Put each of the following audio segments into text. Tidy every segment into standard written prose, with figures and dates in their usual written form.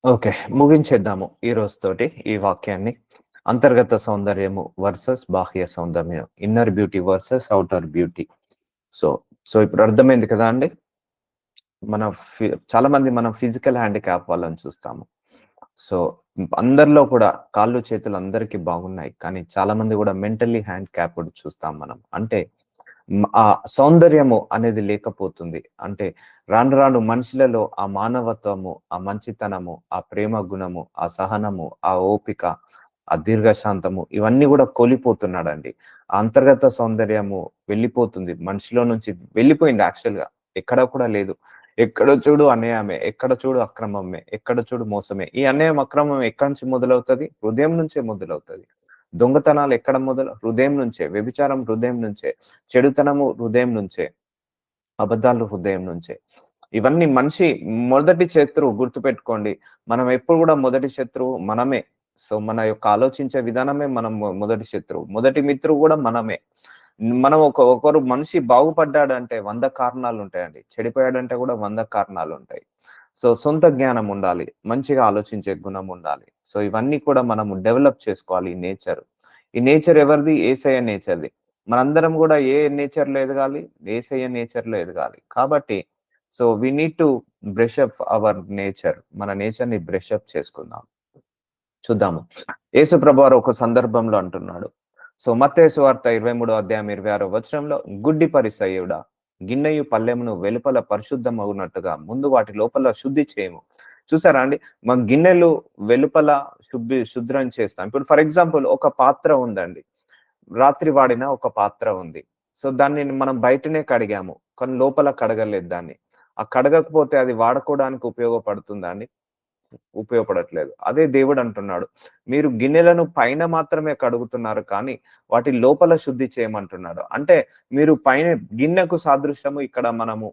Okay. ముగించేద్దాము ఈ రోజుతోటి ఈ వాక్యాన్ని. అంతర్గత సౌందర్యము వర్సస్ బాహ్య సౌందర్యం. Inner beauty versus outer beauty. So, ఇప్పుడు అర్థమైంది కదా అండి? మన చాలా మంది మనం ఫిజికల్ హ్యాండిక్యాప్ వాళ్ళని చూస్తాము. సో, అందరిలో కూడా కాళ్ళు, చేతులు అందరికి బాగున్నాయి. కానీ చాలా మంది కూడా మెంటల్లీ హ్యాండిక్యాప్డ్ చూస్తాం మనం. అంటే ఆ సౌందర్యము అనేది లేకపోతుంది. అంటే రాను రాను మనుషులలో ఆ మానవత్వము, ఆ మంచితనము, ఆ ప్రేమ గుణము, ఆ సహనము, ఆ ఓపిక, ఆ దీర్ఘశాంతము ఇవన్నీ గూడా కోల్పోతున్నాడండి. ఆ అంతర్గత సౌందర్యము వెళ్ళిపోతుంది. మనిషిలో నుంచి వెళ్ళిపోయింది యాక్చువల్‌గా. ఎక్కడ కూడా లేదు. ఎక్కడ చూడు అన్యాయమే, ఎక్కడ చూడు అక్రమమే, ఎక్కడ చూడు మోసమే. ఈ అన్యాయం, అక్రమం ఎక్కడి నుంచి మొదలవుతది? హృదయం నుంచే మొదలవుతది. దొంగతనాలు ఎక్కడ మొదలు? హృదయం నుంచే. వ్యభిచారం హృదయం నుంచే. చెడుతనము హృదయం నుంచే. అబద్ధాలు హృదయం నుంచే. ఇవన్నీ మనిషి మొదటి శత్రువు గుర్తుపెట్టుకోండి. మనం ఎప్పుడు గూడా మొదటి శత్రువు మనమే. సో, మన యొక్క ఆలోచించే విధానమే మనం మొదటి శత్రువు. మొదటి మిత్రువు గూడా మనమే. మనం ఒకరు మనిషి బాగుపడ్డాడంటే 100 కారణాలుంటాయండి. చెడిపోయాడంటే గూడా 100 కారణాలుంటాయి. సో, సొంత జ్ఞానం ఉండాలి. మంచిగా ఆలోచించే గుణం ఉండాలి. సో, ఇవన్నీ కూడా మనము డెవలప్ చేసుకోవాలి ఈ నేచర్. ఈ నేచర్ ఎవరిది? యేసయ్య నేచర్‌ది. మనందరం గూడా ఏ నేచర్‌లో ఎదగాలి? యేసయ్య నేచర్‌లో ఎదగాలి. కాబట్టి we need to brush up our nature. మన నేచర్‌ని బ్రష్ అప్ చేసుకుందాం. చూద్దాము. యేసు ప్రభువారు ఒక సందర్భంలో అంటున్నాడు. మత్తయి సువార్త 23 అధ్యాయం 26 వచనంలో, "గుడ్డి పరిసయ్యుడా, గిన్నెయు పళ్ళెమును వెలుపల పరిశుద్ధమగునట్టుగా ముందు వాటి లోపల శుద్ధి చేయము." చూసారా అండి? గిన్నెలు వెలుపల శుభ్రం చేస్తాం. ఇప్పుడు ఫర్ ఎగ్జాంపుల్ ఒక పాత్ర ఉందండి. రాత్రి వాడిన ఒక పాత్ర ఉంది. దాన్ని మనం బయటనే కడిగాము. కానీ లోపల కడగలేదు దాన్ని. ఆ కడగకపోతే అది వాడుకోవడానికి ఉపయోగపడుతుందా అండి? ఉపయోగపడట్లేదు. అదే దేవుడు అంటున్నాడు. మీరు గిన్నెలను పైన మాత్రమే కడుగుతున్నారు కానీ, వాటి లోపల శుద్ధి చేయమంటున్నాడు. అంటే మీరు పైన గిన్నెకు సాదృశ్యము ఇక్కడ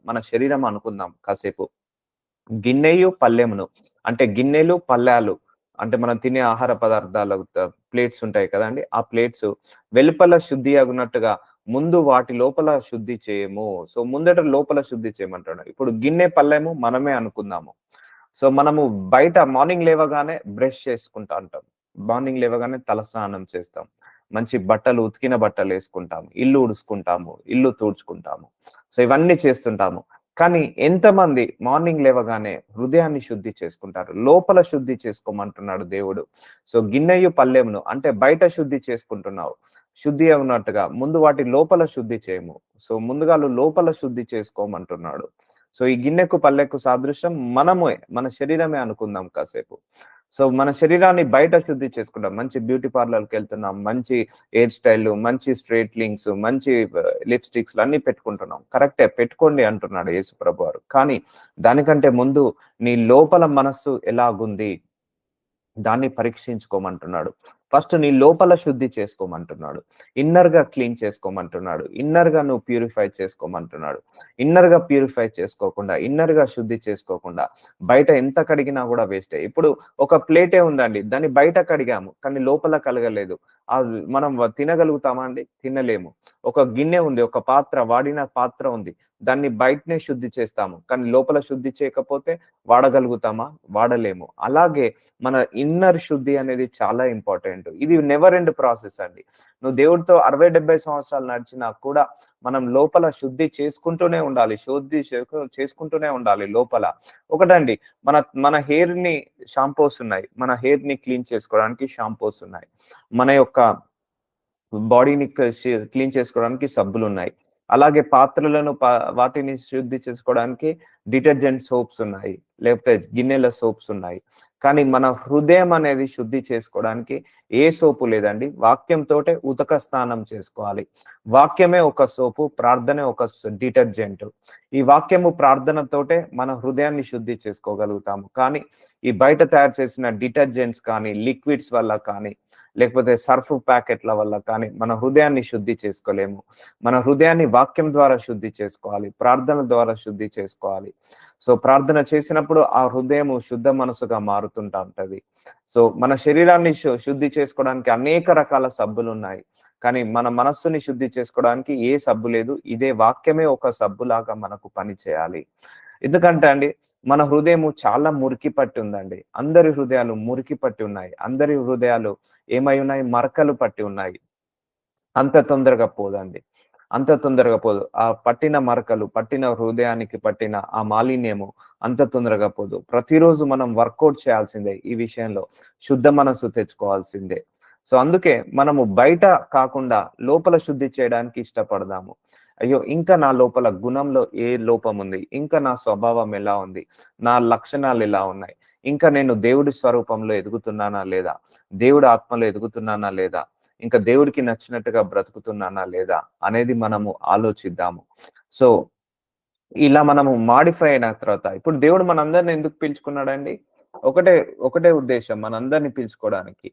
మన శరీరం అనుకుందాం కాసేపు. గిన్నెయు, పళ్ళెమును. అంటే గిన్నెలు, పళ్ళాలు అంటే మనం తినే ఆహార పదార్థాలు ప్లేట్స్ ఉంటాయి కదండీ! ఆ ప్లేట్స్ వెలుపల శుద్ధి అగునట్టుగా ముందు వాటి లోపల శుద్ధి చేయము. ముందట లోపల శుద్ధి చేయమంటాడు. ఇప్పుడు గిన్నె, పళ్ళెము మనమే అనుకుందాము. మనము బయట మార్నింగ్ లేవగానే బ్రష్ చేసుకుంటా అంటాం. మార్నింగ్ లేవగానే తలస్నానం చేస్తాం. మంచి బట్టలు ఉతికిన బట్టలేసుకుంటాము. ఇల్లు ఉడుసుకుంటాము. ఇల్లు తుడుచుకుంటాము. ఇవన్నీ చేస్తుంటాము. కానీ ఎంతమంది మార్నింగ్ లేవగానే హృదయాన్ని శుద్ధి చేసుకుంటారు? లోపల శుద్ధి చేసుకోమంటున్నాడు దేవుడు. గిన్నెయు పళ్ళెమును అంటే బయట శుద్ధి చేసుకుంటున్నావు. శుద్ధి ఉన్నట్టుగా ముందు వాటి లోపల శుద్ధి చేయము. ముందుగా లోపల శుద్ధి చేసుకోమంటున్నాడు. ఈ గిన్నెకు, పళ్ళెకు సాదృశ్యం మనమే, మన శరీరమే అనుకుందాం కాసేపు. మన శరీరాన్ని బయట శుద్ధి చేసుకుంటాం. మంచి బ్యూటీ పార్లర్‌కెళ్తున్నాం. మంచి హెయిర్ స్టైల్‌లు, మంచి స్ట్రెయిట్లింగ్స్, మంచి లిప్‌స్టిక్స్‌లు అన్నీ పెట్టుకుంటున్నాం. కరెక్టే పెట్టుకోండి అంటున్నాడు యేసు ప్రభువారు. కానీ దానికంటే ముందు నీ లోపల మనస్సు ఎలాగుంది? దాన్ని పరీక్షించుకోమంటున్నాడు. ఫస్ట్ నీ లోపల శుద్ధి చేసుకోమంటున్నాడు. ఇన్నర్‌గా క్లీన్ చేసుకోమంటున్నాడు. ఇన్నర్‌గా నువ్వు ప్యూరిఫై చేసుకోమంటున్నాడు. ఇన్నర్‌గా ప్యూరిఫై చేసుకోకుండా, ఇన్నర్‌గా శుద్ధి చేసుకోకుండా బయట ఎంత కడిగినా గూడా వేస్టే. ఇప్పుడు ఒక ప్లేటే ఉందండి. దాన్ని బయట కడిగాము. కానీ లోపల కలగలేదు. మనం తినగలుగుతామా అండి? తినలేము. ఒక గిన్నె ఉంది. ఒక పాత్ర వాడిన పాత్ర ఉంది. దాన్ని బయటనే శుద్ధి చేస్తాము. కానీ లోపల శుద్ధి చేయకపోతే వాడగలుగుతామా? వాడలేము. అలాగే మన ఇన్నర్ శుద్ధి అనేది చాలా ఇంపార్టెంట్. ఇది నెవర్ ఎండ్ ప్రాసెస్ అండి. నువ్వు దేవుడితో 60, 70 సంవత్సరాలు నడిచినా కూడా మనం లోపల శుద్ధి చేసుకుంటూనే ఉండాలి. చేసుకుంటూనే ఉండాలి లోపల. ఒకటండి మన మన హెయిర్‌ని షాంపూస్ ఉన్నాయి. మన హెయిర్‌ని క్లీన్ చేసుకోవడానికి షాంపూస్ ఉన్నాయి. మన యొక్క బాడీని క్లీన్ చేసుకోవడానికి సబ్బులున్నాయి. అలాగే పాత్రలను వాటిని శుద్ధి చేసుకోవడానికి డిటర్జెంట్ సోప్స్ ఉన్నాయి. లేకపోతే గిన్నెల సోప్స్ ఉన్నాయి. కానీ మన హృదయం అనేది శుద్ధి చేసుకోవడానికి ఏ సోపు లేదండి. వాక్యంతోటే ఉతక స్నానం చేసుకోవాలి. వాక్యమే ఒక సోపు, ప్రార్థనే ఒక డిటర్జెంట్. ఈ వాక్యము ప్రార్థనతోటే మన హృదయాన్ని శుద్ధి చేసుకోగలుగుతాము. కానీ ఈ బయట తయారు చేసిన డిటర్జెంట్స్ కానీ, లిక్విడ్స్ వల్ల కానీ, లేకపోతే సర్ఫ్ ప్యాకెట్ల వల్ల కానీ మన హృదయాన్ని శుద్ధి చేసుకోలేము. మన హృదయాన్ని వాక్యం ద్వారా శుద్ధి చేసుకోవాలి. ప్రార్థన ద్వారా శుద్ధి చేసుకోవాలి. ప్రార్థన చేసినప్పుడు ఆ హృదయము శుద్ధ మనసుగా మారుతుంటా ఉంటది. మన శరీరాన్ని శుద్ధి చేసుకోవడానికి అనేక రకాల సబ్బులున్నాయి. కానీ మన మనస్సుని శుద్ధి చేసుకోవడానికి ఏ సబ్బు లేదు. ఇదే వాక్యమే ఒక సబ్బులాగా మనకు పని చేయాలి. ఎందుకంటే అండి మన హృదయము చాలా మురికి పట్టి ఉందండి. అందరి హృదయాలు మురికి పట్టి ఉన్నాయి. అందరి హృదయాలు ఏమై ఉన్నాయి? మరకలు పట్టి ఉన్నాయి. అంత తొందరగా పోదండి. అంత తొందరగా పోదు. ఆ పట్టిన మరకలు, పట్టిన హృదయానికి పట్టిన ఆ మాలిన్యము అంత తొందరగా పోదు. ప్రతిరోజు మనం వర్కౌట్ చేయాల్సిందే ఈ విషయంలో. శుద్ధ మనస్సు తెచ్చుకోవాల్సిందే. సో, అందుకే మనము బయట కాకుండా లోపల శుద్ధి చేయడానికి ఇష్టపడదాము. అయ్యో! ఇంకా నా లోపల గుణంలో ఏ లోపం ఉంది? ఇంకా నా స్వభావం ఎలా ఉంది? నా లక్షణాలు ఎలా ఉన్నాయి? ఇంకా నేను దేవుడి స్వరూపంలో ఎదుగుతున్నానా లేదా? దేవుడి ఆత్మలో ఎదుగుతున్నానా లేదా? ఇంకా దేవుడికి నచ్చినట్టుగా బ్రతుకుతున్నానా లేదా? అనేది మనము ఆలోచిద్దాము. సో, ఇలా మనము మాడిఫై అయిన తర్వాత ఇప్పుడు దేవుడు మనందరిని ఎందుకు పిలుచుకున్నాడండి? ఒకటే ఒకటే ఉద్దేశ్యం మనందరిని పిలుచుకోవడానికి.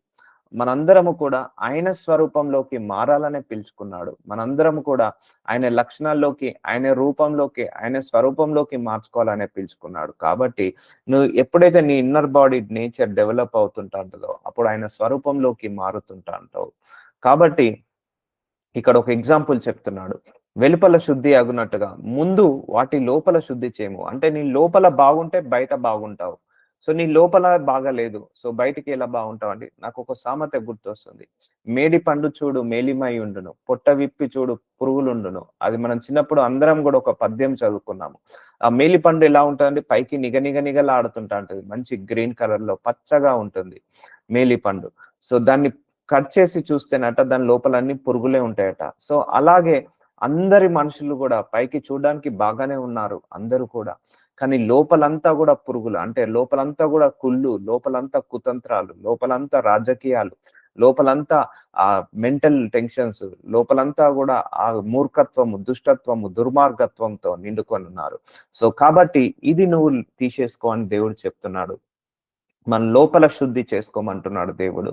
మనందరము కూడా ఆయన స్వరూపంలోకి మారాలనే పిలుచుకున్నాడు. మనందరము కూడా ఆయన లక్షణాల్లోకి, ఆయన రూపంలోకి, ఆయన స్వరూపంలోకి మార్చుకోవాలనే పిలుచుకున్నాడు. కాబట్టి నువ్వు ఎప్పుడైతే నీ ఇన్నర్ బాడీ నేచర్ డెవలప్ అవుతుంటా ఉంటదో, అప్పుడు ఆయన స్వరూపంలోకి మారుతుంటా అంటావు. కాబట్టి ఇక్కడ ఒక ఎగ్జాంపుల్ చెప్తున్నాడు. వెలుపల శుద్ధి అగునట్టుగా ముందు వాటి లోపల శుద్ధి చేయము. అంటే నీ లోపల బాగుంటే బయట బాగుంటావు. సో నీ లోపల బాగాలేదు. సో బయటికి ఎలా బాగుంటావు అండి? నాకు ఒక సామెత గుర్తొస్తుంది. మేడి పండు చూడు మేలిమై ఉండును, పొట్ట విప్పి చూడు పురుగులుండును. అది మనం చిన్నప్పుడు అందరం కూడా ఒక పద్యం చదువుకున్నాము. ఆ మేలి పండు ఎలా ఉంటుందండి? పైకి నిగలాడుతుంటా ఉంటది. మంచి గ్రీన్ కలర్ లో పచ్చగా ఉంటుంది మేలి పండు. సో దాన్ని కట్ చేసి చూస్తేనట దాని లోపల అన్ని పురుగులే ఉంటాయట. సో అలాగే అందరి మనుషులు కూడా పైకి చూడడానికి బాగానే ఉన్నారు అందరూ కూడా. కానీ లోపలంతా కూడా పురుగులు. అంటే లోపలంతా కూడా కుళ్ళు, లోపలంతా కుతంత్రాలు, లోపలంతా రాజకీయాలు, లోపలంతా మెంటల్ టెన్షన్స్, లోపలంతా కూడా ఆ మూర్ఖత్వము, దుష్టత్వము, దుర్మార్గత్వంతో నిండుకొని ఉన్నారు. సో కాబట్టి ఇది నువ్వు తీసేసుకో అని దేవుడు చెప్తున్నాడు. మన లోపల శుద్ధి చేసుకోమంటున్నాడు దేవుడు.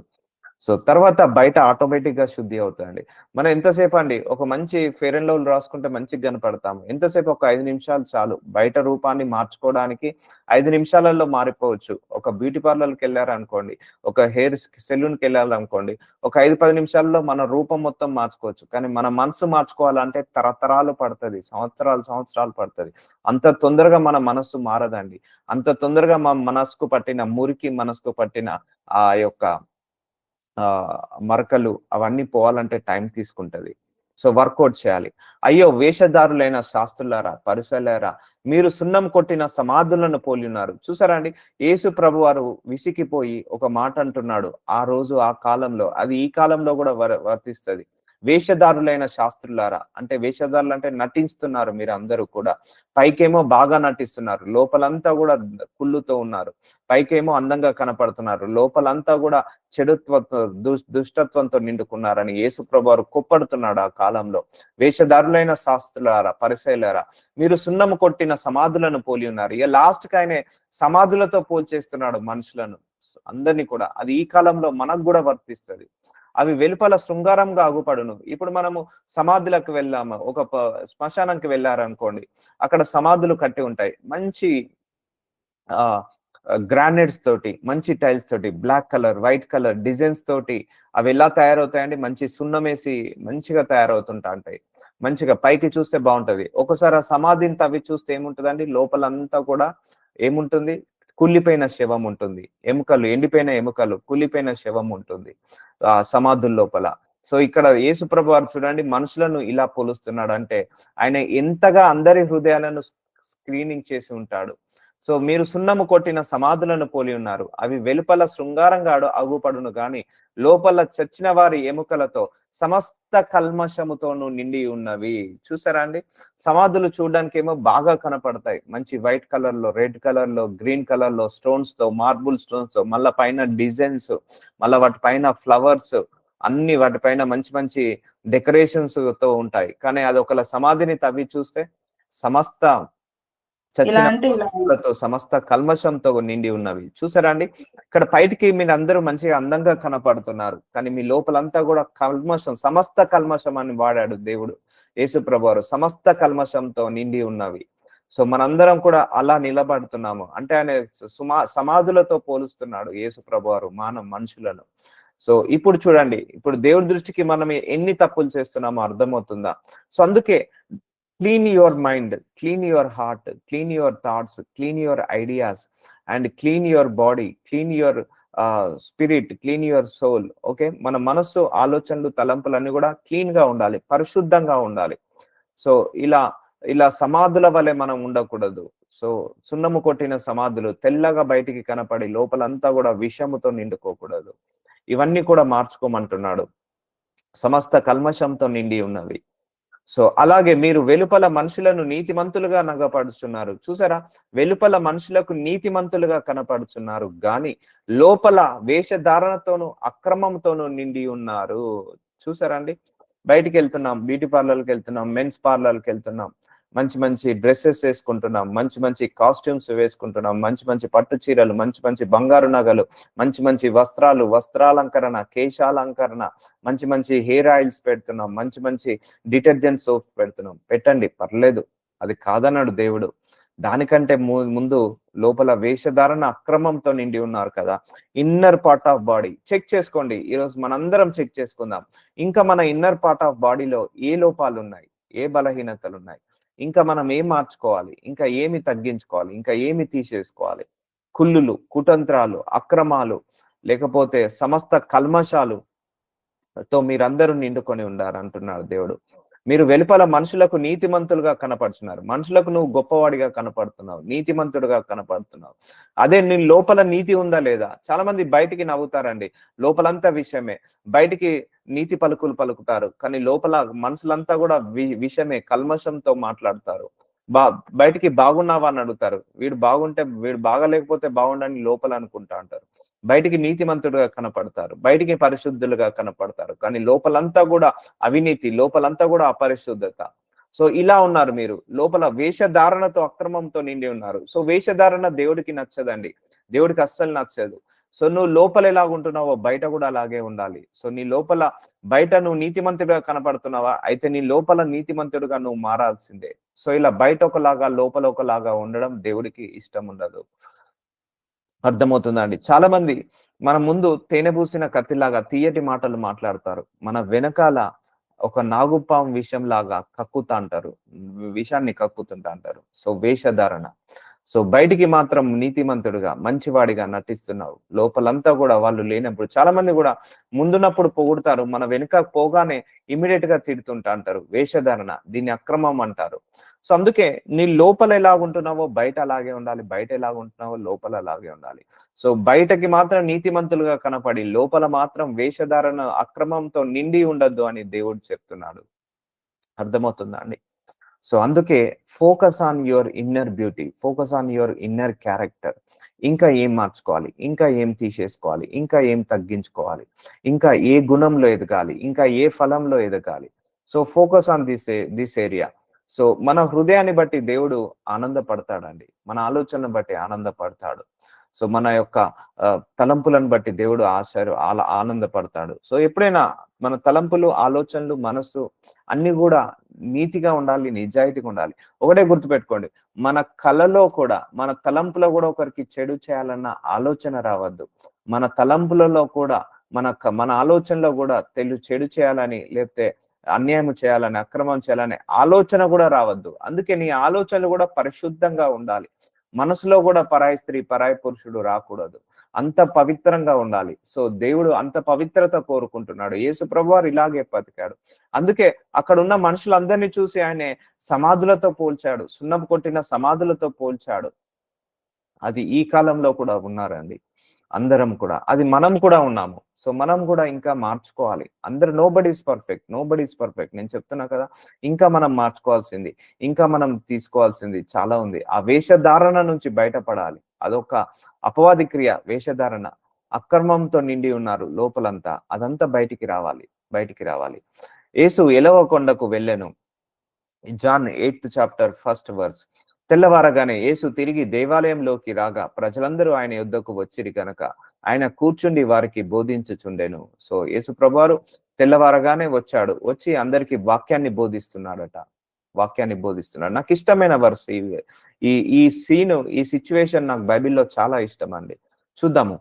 సో తర్వాత బయట ఆటోమేటిక్ గా శుద్ధి అవుతుందండి. మనం ఎంతసేపు అండి ఒక మంచి ఫెయిర్ అండ్ లవ్లీ రాసుకుంటే మంచిగా కనపడతాము. ఎంతసేపు ఒక 5 నిమిషాలు చాలు బయట రూపాన్ని మార్చుకోవడానికి. 5 నిమిషాలలో మారిపోవచ్చు. ఒక బ్యూటీ పార్లర్కి వెళ్ళారనుకోండి, ఒక హెయిర్ సెలూన్కి వెళ్ళాలనుకోండి, ఒక 5-10 నిమిషాల్లో మన రూపం మొత్తం మార్చుకోవచ్చు. కానీ మన మనసు మార్చుకోవాలంటే తరతరాలు పడుతుంది, సంవత్సరాలు పడుతుంది. అంత తొందరగా మన మనస్సు మారదండి. అంత తొందరగా మన మనసుకు పట్టిన మురికి, మనసుకు పట్టిన ఆ యొక్క మరకలు అవన్నీ పోవాలంటే టైం తీసుకుంటది. సో వర్కౌట్ చేయాలి. అయ్యో వేషధారులైన శాస్త్రులారా, పరిసయ్యులారా, మీరు సున్నం కొట్టిన సమాధులను పోలి ఉన్నారు. చూసారా అండి? యేసు ప్రభువారు విసిగిపోయి ఒక మాట అంటున్నాడు. ఆ రోజు ఆ కాలంలో, అది ఈ కాలంలో కూడా వర్తిస్తది. వేషధారులైన శాస్త్రులారా, అంటే వేషధారులు అంటే నటిస్తున్నారు మీరు అందరూ కూడా. పైకేమో బాగా నటిస్తున్నారు, లోపలంతా కూడా కుళ్ళుతో ఉన్నారు. పైకేమో అందంగా కనపడుతున్నారు, లోపలంతా కూడా చెడుత్వంతో, దుష్టత్వంతో నిండుకున్నారని యేసు ప్రభువారు కొప్పడుతున్నాడు ఆ కాలంలో. వేషధారులైన శాస్త్రులారా, పరిసయ్యులారా, మీరు సున్నము కొట్టిన సమాధులను పోలి ఉన్నారు. ఇక లాస్ట్ కి ఆయన సమాధులతో పోల్చేస్తున్నాడు మనుషులను, అందరినీ కూడా. అది ఈ కాలంలో మనకు కూడా వర్తిస్తుంది. అవి వెలుపల శృంగారంగా అగుపడును. ఇప్పుడు మనము సమాధులకు వెళ్ళాము, ఒక శ్మశానంకి వెళ్ళారనుకోండి, అక్కడ సమాధులు కట్టి ఉంటాయి. మంచి గ్రానైట్స్ తోటి, మంచి టైల్స్ తోటి, black colour, white colour designs తోటి అవి ఎలా తయారవుతాయండి? మంచి సున్నమేసి మంచిగా తయారవుతుంటా ఉంటాయి. మంచిగా పైకి చూస్తే బాగుంటది. ఒకసారి ఆ సమాధిని తవ్వి చూస్తే ఏముంటదండి? లోపలంతా కూడా ఏముంటుంది? కుళ్ళిపోయిన శవం ఉంటుంది. ఎముకలు, ఎండిపోయిన ఎముకలు, కుళ్ళిపోయిన శవం ఉంటుంది ఆ సమాధుల లోపల. సో ఇక్కడ యేసు ప్రభువారు చూడండి మనుషులను ఇలా పోలుస్తున్నాడు. అంటే ఆయన ఎంతగా అందరి హృదయాలను స్క్రీనింగ్ చేసి ఉంటాడు. సో మీరు సున్నము కొట్టిన సమాధులను పోలి ఉన్నారు. అవి వెలుపల శృంగారంగా అగుపడును గాని లోపల చచ్చిన వారి ఎముకలతో సమస్త కల్మషముతోను నిండి ఉన్నవి. చూసారా అండి? సమాధులు చూడడానికి ఏమో బాగా కనపడతాయి. మంచి వైట్ కలర్ లో, రెడ్ కలర్ లో, గ్రీన్ కలర్ లో, స్టోన్స్ తో, మార్బుల్ స్టోన్స్ తో, మళ్ళా పైన డిజైన్స్, మళ్ళా వాటి పైన ఫ్లవర్స్, అన్ని వాటి పైన మంచి మంచి డెకరేషన్స్ తో ఉంటాయి. కానీ అది ఒకళ్ళ సమాధిని తవ్వి చూస్తే సమస్త చచ్చిన సమస్త కల్మషంతో నిండి ఉన్నవి. చూసారా అండి? ఇక్కడ బయటికి మీరు అందరూ మంచిగా అందంగా కనపడుతున్నారు, కానీ మీ లోపలంతా కూడా కల్మషం, సమస్త కల్మషం అని వాడాడు దేవుడు. యేసు ప్రభువారు సమస్త కల్మషంతో నిండి ఉన్నవి. సో మనందరం కూడా అలా నిలబడుతున్నాము. అంటే ఆయన సమాధులతో పోలుస్తున్నాడు యేసు ప్రభువారు మనుషులను. సో ఇప్పుడు చూడండి, ఇప్పుడు దేవుడి దృష్టికి మనం ఎన్ని తప్పులు చేస్తున్నామో అర్థమవుతుందా? సో అందుకే Clean your mind, clean your heart, clean your thoughts, clean your ideas, and clean your body, clean your spirit, clean your soul. Okay, మన మనస్సు, ఆలోచనలు, తలంపులన్నీ కూడా క్లీన్ గా ఉండాలి, పరిశుద్ధంగా ఉండాలి. సో ఇలా ఇలా సమాధుల వలె మనం ఉండకూడదు. సో సున్నము కొట్టిన సమాధులు తెల్లగా బయటికి కనపడి లోపలంతా కూడా విషముతో నిండుకోకూడదు. ఇవన్నీ కూడా మార్చుకోమంటున్నాడు. సమస్త కల్మషంతో నిండి ఉన్నవి. సో అలాగే మీరు వెలుపల మనుషులను నీతిమంతులుగా నగపడుచున్నారు. చూసారా, వెలుపల మనుషులకు నీతిమంతులుగా కనపడుచున్నారు గాని లోపల వేషధారణతోనూ అక్రమంతోనూ నిండి ఉన్నారు. చూసారా అండి, బయటికి వెళ్తున్నాం, బ్యూటీ పార్లర్కి వెళ్తున్నాం, మెన్స్ పార్లర్కి వెళ్తున్నాం, మంచి మంచి డ్రెస్సెస్ వేసుకుంటున్నాం, మంచి మంచి కాస్ట్యూమ్స్ వేసుకుంటున్నాం, మంచి మంచి పట్టు చీరలు, మంచి మంచి బంగారు నగలు, మంచి మంచి వస్త్రాలు, వస్త్రాలంకరణ, కేశాలంకరణ, మంచి మంచి హెయిర్ ఆయిల్స్ పెడుతున్నాం, మంచి మంచి డిటర్జెంట్ సోప్స్ పెడుతున్నాం. పెట్టండి, పర్లేదు, అది కాదన్నాడు దేవుడు. దానికంటే ముందు లోపల వేషధారణ అక్రమంతో నిండి ఉన్నారు కదా. Inner part of body check చేసుకోండి. ఈరోజు మనందరం చెక్ చేసుకుందాం. ఇంకా మన ఇన్నర్ పార్ట్ ఆఫ్ బాడీలో ఏ లోపాలు ఉన్నాయి, ఏ బలహీనతలు ఉన్నాయి, ఇంకా మనం ఏం మార్చుకోవాలి, ఇంకా ఏమి తగ్గించుకోవాలి, ఇంకా ఏమి తీసేసుకోవాలి. కుళ్ళులు, కుతంత్రాలు, అక్రమాలు, లేకపోతే సమస్త కల్మషాలు తో మీరందరూ నిండుకొని ఉండారు అంటున్నాడు దేవుడు. మీరు వెలుపల మనుషులకు నీతిమంతులుగా కనపడుతున్నారు. మనుషులకు నువ్వు గొప్పవాడిగా కనపడుతున్నావు, నీతిమంతుడుగా కనపడుతున్నావు. అదే నీ లోపల నీతి ఉందా లేదా? చాలా మంది బయటికి నవ్వుతారండి, లోపలంతా విషయమే. బయటికి నీతి పలుకులు పలుకుతారు, కానీ లోపల మనుషులంతా కూడా విషయమే, కల్మషంతో మాట్లాడతారు. బయటికి బాగున్నావా అని అడుగుతారు, వీడు బాగుంటే, వీడు బాగలేకపోతే బాగుండని లోపల అనుకుంటా అంటారు. బయటికి నీతిమంతుడుగా కనపడతారు, బయటికి పరిశుద్ధులుగా కనపడతారు, కానీ లోపలంతా కూడా అవినీతి, లోపలంతా కూడా అపరిశుద్ధత. సో ఇలా ఉన్నారు మీరు, లోపల వేషధారణతో అక్రమంతో నిండి ఉన్నారు. సో వేషధారణ దేవుడికి నచ్చదండి, దేవుడికి అస్సలు నచ్చదు. సో నువ్వు లోపల ఎలాగుంటున్నావో బయట కూడా అలాగే ఉండాలి. సో నీ లోపల, బయట నువ్వు నీతిమంతుడిగా కనపడుతున్నావా, అయితే నీ లోపల నీతిమంతుడిగా నువ్వు మారాల్సిందే. సో ఇలా బయట ఒకలాగా లోపల ఒకలాగా ఉండడం దేవుడికి ఇష్టం ఉండదు. అర్థమవుతుందండి. చాలా మంది మన ముందు తేనె పూసిన కత్తిలాగా తీయటి మాటలు మాట్లాడతారు, మన వెనకాల ఒక నాగుపాం విషం లాగా కక్కుతా అంటారు, విషాన్ని కక్కుతుంటా అంటారు. సో వేషధారణ. సో బయటికి మాత్రం నీతిమంతుడుగా, మంచివాడిగా నటిస్తున్నావు, లోపలంతా కూడా వాళ్ళు లేనప్పుడు. చాలా మంది కూడా ముందున్నప్పుడు పొగుడుతారు, మన వెనుక పోగానే ఇమీడియట్ గా తిడుతుంటా అంటారు. వేషధారణ, దీన్ని అక్రమం అంటారు. సో అందుకే నీ లోపల ఎలాగుంటున్నావో బయట అలాగే ఉండాలి, బయట ఎలాగుంటున్నావో లోపల అలాగే ఉండాలి. సో బయటకి మాత్రం నీతిమంతులుగా కనపడి లోపల మాత్రం వేషధారణ అక్రమంతో నిండి ఉండద్దు అని దేవుడు చెప్తున్నాడు. అర్థమవుతుందా అండి? సో అందుకే focus on your inner beauty, focus on your inner character. ఇంకా ఏం మార్చుకోవాలి, ఇంకా ఏం తీసేసుకోవాలి, ఇంకా ఏం తగ్గించుకోవాలి, ఇంకా ఏ గుణంలో ఎదగాలి, ఇంకా ఏ ఫలంలో ఎదగాలి. So focus on this area. So మన హృదయాన్ని బట్టి దేవుడు ఆనందపడతాడండి, మన ఆలోచనను బట్టి ఆనందపడతాడు. సో మన యొక్క తలంపులను బట్టి దేవుడు ఆనందపడతాడు. సో ఎప్పుడైనా మన తలంపులు, ఆలోచనలు, మనసు అన్ని కూడా నీతిగా ఉండాలి, నిజాయితీగా ఉండాలి. ఒకటే గుర్తుపెట్టుకోండి, మన కళలో కూడా, మన తలంపులో కూడా ఒకరికి చెడు చేయాలన్న ఆలోచన రావద్దు. మన తలంపులలో కూడా, మన ఆలోచనలో కూడా చెడు చేయాలని, లేకపోతే అన్యాయం చేయాలని, అక్రమం చేయాలని ఆలోచన కూడా రావద్దు. అందుకే నీ ఆలోచనలు కూడా పరిశుద్ధంగా ఉండాలి. మనసులో కూడా పరాయి స్త్రీ, పరాయి పురుషుడు రాకూడదు, అంత పవిత్రంగా ఉండాలి. సో దేవుడు అంత పవిత్రత కోరుకుంటున్నాడు. యేసు ప్రభువారు ఇలాగే బతికాడు. అందుకే అక్కడ ఉన్న మనుషులందరినీ చూసి ఆయన సమాధులతో పోల్చాడు, సున్నపు కొట్టిన సమాధులతో పోల్చాడు. అది ఈ కాలంలో కూడా ఉన్నారండి, అందరం కూడా, అది మనం కూడా ఉన్నాము. సో మనం కూడా ఇంకా మార్చుకోవాలి. అందరు నోబడీ ఈస్ పర్ఫెక్ట్. నేను చెప్తున్నా కదా, ఇంకా మనం మార్చుకోవాల్సింది, ఇంకా మనం తీసుకోవాల్సింది చాలా ఉంది. ఆ వేషధారణ నుంచి బయటపడాలి. అదొక అపవాది క్రియ, వేషధారణ. అక్రమంతో నిండి ఉన్నారు లోపలంతా, అదంతా బయటికి రావాలి. యేసు ఎలవ కొండకు వెళ్ళెను. John 8th chapter 1st verse. తెల్లవారగానే యేసు తిరిగి దేవాలయంలోకి రాగా ప్రజలందరూ ఆయన యుద్ధకు వచ్చిరి గనక ఆయన కూర్చుండి వారికి బోధించుచుండెను. సో యేసు ప్రభువారు తెల్లవారగానే వచ్చి అందరికి వాక్యాన్ని బోధిస్తున్నాడు. నాకు ఇష్టమైన వర్స్ ఈ సీను, ఈ సిచ్యువేషన్ నాకు బైబిల్లో చాలా ఇష్టం అండి. చూద్దాము.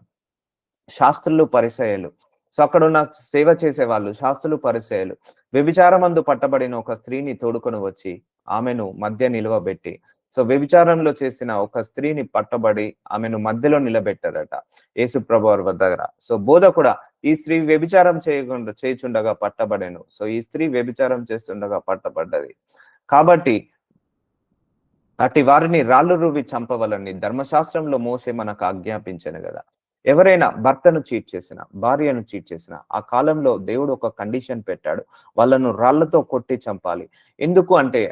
శాస్త్రులు, పరిసయ్యులు. సో అక్కడ ఉన్న సేవ చేసే వాళ్ళు, శాస్త్రులు, పరిసయ్యులు వ్యభిచారమందు పట్టబడిన ఒక స్త్రీని తోడుకొని వచ్చి ఆమెను మధ్య నిలువబెట్టి, సో వ్యభిచారంలో చేసిన ఒక స్త్రీని పట్టబడి ఆమెను మధ్యలో నిలబెట్టారట యేసు ప్రభువారి దగ్గర. సో బోధ కూడా ఈ స్త్రీ వ్యభిచారం చేయుచుండగా పట్టబడెను. సో ఈ స్త్రీ వ్యభిచారం చేస్తుండగా పట్టబడ్డది. కాబట్టి అట్టి వారిని రాళ్ళు రువి చంపవలని ధర్మశాస్త్రంలో మోసే మనకు ఆజ్ఞాపించను కదా. ఎవరైనా భర్తను చీట్ చేసిన, భార్యను చీట్ చేసిన, ఆ కాలంలో దేవుడు ఒక కండిషన్ పెట్టాడు, వాళ్ళను రాళ్లతో కొట్టి చంపాలి. ఎందుకు అంటే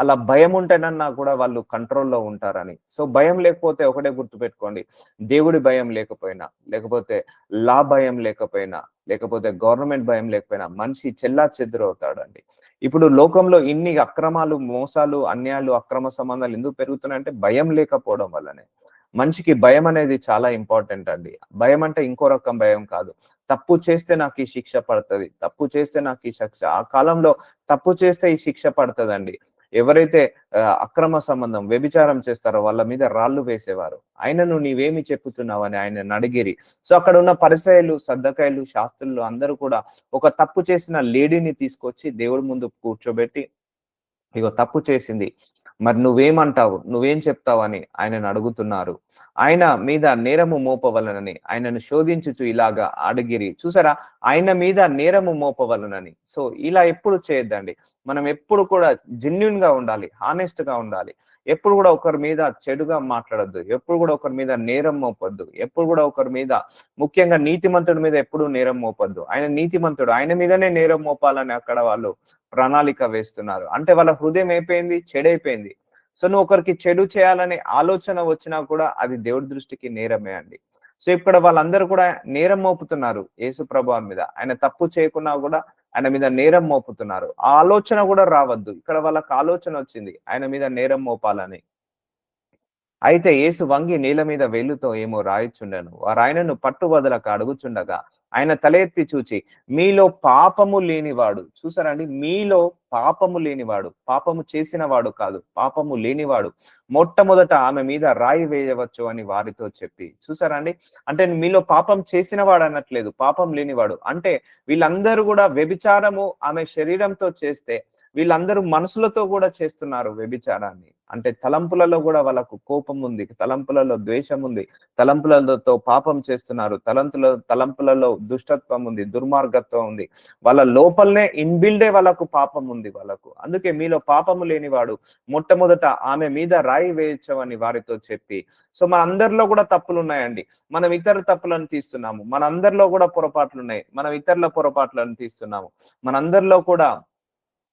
అలా భయం ఉంటేనన్నా కూడా వాళ్ళు కంట్రోల్లో ఉంటారని. సో భయం లేకపోతే ఒకటే గుర్తుపెట్టుకోండి, దేవుడి భయం లేకపోయినా, లేకపోతే లా భయం లేకపోయినా, లేకపోతే గవర్నమెంట్ భయం లేకపోయినా మనిషి చెల్లా చెదురవుతాడండి. ఇప్పుడు లోకంలో ఇన్ని అక్రమాలు, మోసాలు, అన్యాయాలు, అక్రమ సంబంధాలు ఎందుకు పెరుగుతున్నాయంటే భయం లేకపోవడం వల్లనే. మనిషికి భయం అనేది చాలా ఇంపార్టెంట్ అండి. భయం అంటే ఇంకో రకం భయం కాదు. తప్పు చేస్తే నాకు ఈ శిక్ష పడుతుంది, తప్పు చేస్తే నాకు ఈ శిక్ష. ఆ కాలంలో తప్పు చేస్తే ఈ శిక్ష పడుతుందండి. ఎవరైతే అక్రమ సంబంధం, వ్యభిచారం చేస్తారో వాళ్ళ మీద రాళ్ళు వేసేవారు. ఆయనను నీవేమి చెప్పుతున్నావు అని ఆయన అడిగిరి. సో అక్కడ ఉన్న పరిసయ్యులు, సద్దకాయలు, శాస్త్రులు అందరూ కూడా ఒక తప్పు చేసిన లేడీని తీసుకొచ్చి దేవుడి ముందు కూర్చోబెట్టి, ఇగో తప్పు చేసింది, మరి నువ్వేమంటావు, నువ్వేం చెప్తావు అని ఆయనను అడుగుతున్నారు. ఆయన మీద నేరము మోపవలనని ఆయనను శోధించుచు ఇలాగా అడిగిరి. చూసారా, ఆయన మీద నేరము మోపవలనని. సో ఇలా ఎప్పుడు చేయొద్దండి. మనం ఎప్పుడు కూడా జెన్యూన్ గా ఉండాలి, హానెస్ట్ గా ఉండాలి. ఎప్పుడు కూడా ఒకరి మీద చెడుగా మాట్లాడొద్దు, ఎప్పుడు కూడా ఒకరి మీద నేరం మోపొద్దు, ఎప్పుడు కూడా ఒకరి మీద, ముఖ్యంగా నీతిమంతుడి మీద ఎప్పుడు నేరం మోపొద్దు. ఆయన నీతిమంతుడు, ఆయన మీదనే నేరం మోపాలని అక్కడ వాళ్ళు ప్రణాళిక వేస్తున్నారు. అంటే వాళ్ళ హృదయం అయిపోయింది, చెడైపోయింది. సో నువ్వు ఒకరికి చెడు చేయాలనే ఆలోచన వచ్చినా కూడా అది దేవుడి దృష్టికి నేరమే అండి. సో ఇక్కడ వాళ్ళందరూ కూడా నేరం మోపుతున్నారు యేసు ప్రభువారి మీద. ఆయన తప్పు చేయకున్నా కూడా ఆయన మీద నేరం మోపుతున్నారు. ఆ ఆలోచన కూడా రావద్దు. ఇక్కడ వాళ్ళకి ఆలోచన వచ్చింది ఆయన మీద నేరం మోపాలని. అయితే యేసు వంగి నేల మీద వేలుతో ఏమో రాయిచుండెను. వారు ఆయనను పట్టువదలక అడుగుచుండగా ఆయన తల ఎత్తి చూచి, మీలో పాపము లేనివాడు. చూసారండి, మీలో పాపము లేనివాడు, పాపము చేసిన వాడు కాదు, పాపము లేనివాడు మొట్టమొదట ఆమె మీద రాయి వేయవచ్చు అని వారితో చెప్పి. చూసారండి, అంటే మీలో పాపం చేసిన వాడు అనట్లేదు, పాపం లేనివాడు. అంటే వీళ్ళందరూ కూడా వ్యభిచారము ఆమె శరీరంతో చేస్తే వీళ్ళందరూ మనసులతో కూడా చేస్తున్నారు వ్యభిచారాన్ని. అంటే తలంపులలో కూడా వాళ్ళకు కోపం ఉంది, తలంపులలో ద్వేషం ఉంది, తలంపులతో పాపం చేస్తున్నారు, తలంపులలో దుష్టత్వం ఉంది, దుర్మార్గత్వం ఉంది. వాళ్ళ లోపలనే ఇన్బిల్డే వాళ్ళకు పాపం ఉంది వాళ్ళకు. అందుకే మీలో పాపము లేనివాడు మొట్టమొదట ఆమె మీద రాయి వేయచ్చవని వారితో చెప్పి. సో మన అందరిలో కూడా తప్పులు ఉన్నాయండి. మనం ఇతర తప్పులను తీస్తున్నాము, మన అందరిలో కూడా పొరపాట్లు ఉన్నాయి, మనం ఇతరుల పొరపాట్లను తీస్తున్నాము. మనందరిలో కూడా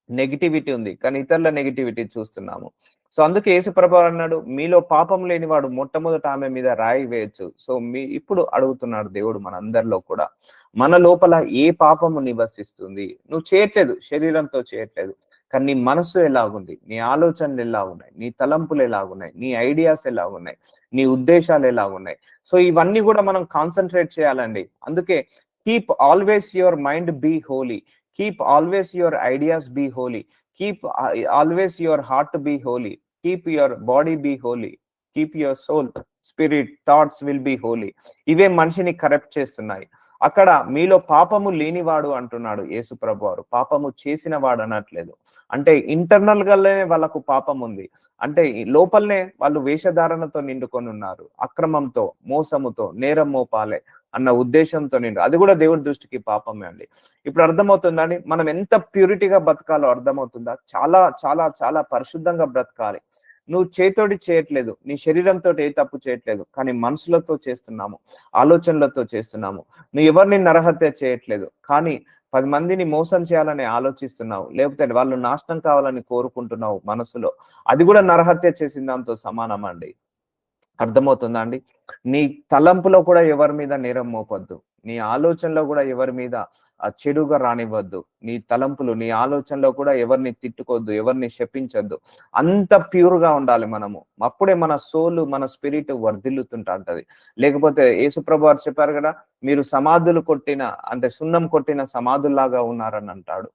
నెగిటివిటీ ఉంది, కానీ ఇతరుల నెగిటివిటీ చూస్తున్నాము. సో అందుకే యేసుప్రభు అన్నాడు, మీలో పాపం లేనివాడు మొట్టమొదట ఆమె మీద రాయి వేయచ్చు. సో ఇప్పుడు అడుగుతున్నాడు దేవుడు మనందరిలో కూడా, మన లోపల ఏ పాపము నివసిస్తుంది? నువ్వు చేయట్లేదు, శరీరంతో చేయట్లేదు, కానీ నీ మనస్సు ఎలాగుంది, నీ ఆలోచనలు ఎలా ఉన్నాయి, నీ తలంపులు ఎలాగున్నాయి, నీ ఐడియాస్ ఎలా ఉన్నాయి, నీ ఉద్దేశాలు ఎలా ఉన్నాయి. సో ఇవన్నీ కూడా మనం కాన్సన్ట్రేట్ చేయాలండి. అందుకే keep always your mind be holy, keep always your ideas be holy, keep always your heart be holy, keep your body be holy, keep your soul, spirit, thoughts will be holy. ఇవే మనిషిని correct చేస్తున్నాయి. అక్కడ మీలో పాపము లేనివాడు అంటున్నాడు యేసు ప్రభువారు, పాపము చేసిన వాడు అనట్లేదు. అంటే ఇంటర్నల్ గానే వాళ్ళకు పాపం ఉంది, అంటే లోపలనే వాళ్ళు వేషధారణతో నిండుకొని ఉన్నారు, అక్రమంతో, మోసముతో, నేరం మోపాలే అన్న ఉద్దేశంతో నిండు. అది కూడా దేవుడి దృష్టికి పాపమే అండి. ఇప్పుడు అర్థమవుతుందా అండి, మనం ఎంత ప్యూరిటీగా బ్రతకాలో అర్థమవుతుందా? చాలా చాలా చాలా పరిశుద్ధంగా బ్రతకాలి. నువ్వు చేతోటి చేయట్లేదు, నీ శరీరంతో ఏ తప్పు చేయట్లేదు, కానీ మనసులతో చేస్తున్నాము, ఆలోచనలతో చేస్తున్నాము. నువ్వు ఎవరిని నరహత్య చేయట్లేదు, కానీ 10 మందిని మోసం చేయాలని ఆలోచిస్తున్నావు, లేకపోతే వాళ్ళు నాశనం కావాలని కోరుకుంటున్నావు మనసులో. అది కూడా నరహత్య చేసిన దాంతో సమానం అండి. అర్థమవుతుందా అండి? నీ తలంపులో కూడా ఎవరి మీద నేరం మోపొద్దు, నీ ఆలోచనలో కూడా ఎవరి మీద చెడుగా రానివ్వద్దు. నీ తలంపులు, నీ ఆలోచనలో కూడా ఎవరిని తిట్టుకోవద్దు, ఎవరిని శపించొద్దు. అంత ప్యూర్ గా ఉండాలి మనము. అప్పుడే మన సోలు, మన స్పిరిట్ వర్ధిల్లుతుంటది. లేకపోతే యేసుప్రభు వారు చెప్పారు కదా, మీరు సమాధులు కొట్టిన, అంటే సున్నం కొట్టిన సమాధుల్లాగా ఉన్నారని అంటాడు.